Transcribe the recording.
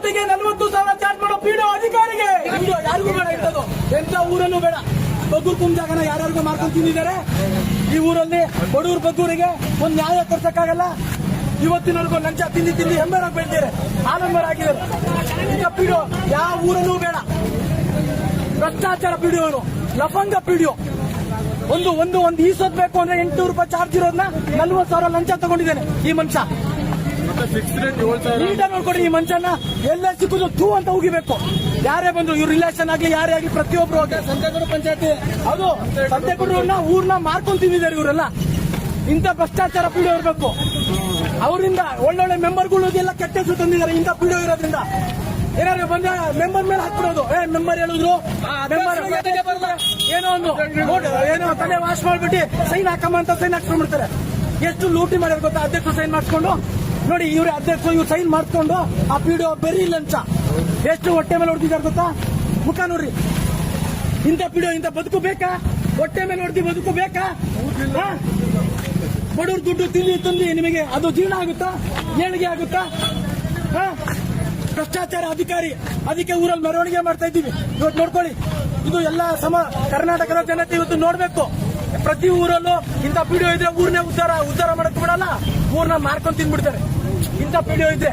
ಹೊತ್ತಿಗೆ 40,000 ಚಾರ್ಜ್ ಮಾಡೋ ಪಿಡಿಒ ಅಧಿಕಾರಿಗೆ ಯಾರಿಗೂ ಬೇಡ ಇರ್ತದು. ಎಂತ ಊರಲ್ಲೂ ಬೇಡ. ಬಗ್ಗೂರ್ ಕುಂಜಾಗನ ಯಾರ್ಯಾರಿಗೂ ಮಾಡ್ಕೊಂಡು ತಿಂದಿದ್ದಾರೆ. ಈ ಊರಲ್ಲಿ ಬಡೂರ್ ಬಗ್ಗೂರಿಗೆ ಒಂದ್ ನ್ಯಾಯ ತೋರ್ಸಕ್ಕಾಗಲ್ಲ. ಇವತ್ತಿನವರೆಗೂ ಲಂಚ ತಿಂದಿ ಹೆಮ್ಮರಾಗಿ ಬೆಳ್ದಿದ್ದಾರೆ, ಆಲಂಬರ ಆಗಿದ್ದಾರೆ. ಈಗ ಪಿಡಿಒ ಯಾವ ಊರಲ್ಲೂ ಬೇಡ. ಭ್ರಷ್ಟಾಚಾರ ಪಿಡಿಒ, ಲಫಂಗ ಪಿಡಿಒ. ಒಂದು ಈಸೋದ್ ಬೇಕು ಅಂದ್ರೆ 800 ರೂಪಾಯಿ ಚಾರ್ಜ್ ಇರೋದನ್ನ 40,000 ಲಂಚ ತಗೊಂಡಿದ್ದೇನೆ ಈ ಮನುಷ್ಯ. ನೀಟಾಗಿ ನೋಡ್ಕೊಡಿ ಈ ಮನುಷ್ಯನ. ಎಲ್ಲೇ ಸಿಕ್ಕುದು ಥೂ ಅಂತ ಹೋಗಿಬೇಕು. ಯಾರೇ ಬಂದ್ರು ಇವ್ರ ರಿಲೇಷನ್ ಆಗಿ ಯಾರೇ ಆಗಿ ಪ್ರತಿಯೊಬ್ರು ಸಂತೆಗೂಡು ಪಂಚಾಯತಿ ಅದು ಸಂತೆಗೂಡನ್ನ ಊರ್ನ ಮಾರ್ಕೊಂಡು ತಿಂದಿದ್ದಾರೆ ಇವರೆಲ್ಲ. ಇಂಥ ಭ್ರಷ್ಟಾಚಾರ ಪಿಡಿಒ ಇರಬೇಕು. ಅವರಿಂದ ಒಳ್ಳೊಳ್ಳೆ ಮೆಂಬರ್ಗಳು ಎಲ್ಲ ಕೆಟ್ಟ ಹೆಸರು ತಂದಿದ್ದಾರೆ ಇಂಥ ಪಿಡಿಒ ಇರೋದ್ರಿಂದ. ಏನಾದ್ರು ಬಂದ್ರೆ ಮೆಂಬರ್ ಮೇಲೆ ಹಾಕ್ಬಿಡೋದು. ಮೆಂಬರ್ ಹೇಳಿದ್ರು ಏನೋ ತಲೆ ವಾಶ್ ಮಾಡ್ಬಿಟ್ಟು ಸೈನ್ ಹಾಕಮ್ಮ ಅಂತ ಸೈನ್ ಹಾಕ್ಸ್ಕೊಂಡ್ಬಿಡ್ತಾರೆ. ಎಷ್ಟು ಲೂಟಿ ಮಾಡ್ಯಾರ ಗೊತ್ತಾ? ಅಧ್ಯಕ್ಷರು ಸೈನ್ ಮಾಡಿಸ್ಕೊಂಡು ನೋಡಿ, ಇವ್ರ ಅಧ್ಯಕ್ಷರು ಇವ್ರು ಸೈನ್ ಮಾಡಿಸ್ಕೊಂಡು ಆ ಪಿಡಿಒ ಬೆರಿ ಲಂಚ ಎಷ್ಟು ಹೊಟ್ಟೆ ಮೇಲೆ ಹೊಡೆದಿದ್ದಾರೆ ಗೊತ್ತಾ? ಮುಖ ನೋಡ್ರಿ. ಇಂಥ ಪಿಡಿಒ ಇಂಥ ಬದುಕು ಬೇಕಾ? ಹೊಟ್ಟೆ ಮೇಲೆ ಹೊಡೆದಿ ಬದುಕು ಬೇಕಾ? ಬಡವ್ರ ದುಡ್ಡು ತಿಂದು ನಿಮಗೆ ಅದು ಜೀರ್ಣ ಆಗುತ್ತಾ? ಏಳಿಗೆ ಆಗುತ್ತಾ? ಭ್ರಷ್ಟಾಚಾರ ಅಧಿಕಾರಿ. ಅದಕ್ಕೆ ಊರಲ್ಲಿ ಮೆರವಣಿಗೆ ಮಾಡ್ತಾ ಇದ್ದೀವಿ. ಇವತ್ತು ನೋಡ್ಕೊಳ್ಳಿ, ಇದು ಎಲ್ಲ ಕರ್ನಾಟಕದ ಜನತೆ ಇವತ್ತು ನೋಡ್ಬೇಕು. ಪ್ರತಿ ಊರಲ್ಲೂ ಇಂಥ ಪಿಡಿಒ ಇದ್ರೆ ಊರ್ನೇ ಉದ್ಧಾರ ಮಾಡಕ್ ಬಿಡಲ್ಲ, ಊರ್ನ ಮಾರ್ಕೊಂಡು ತಿಂದ್ಬಿಡ್ತಾರೆ ಇಂಥ ಪಿಡಿಒ ಇದ್ರೆ.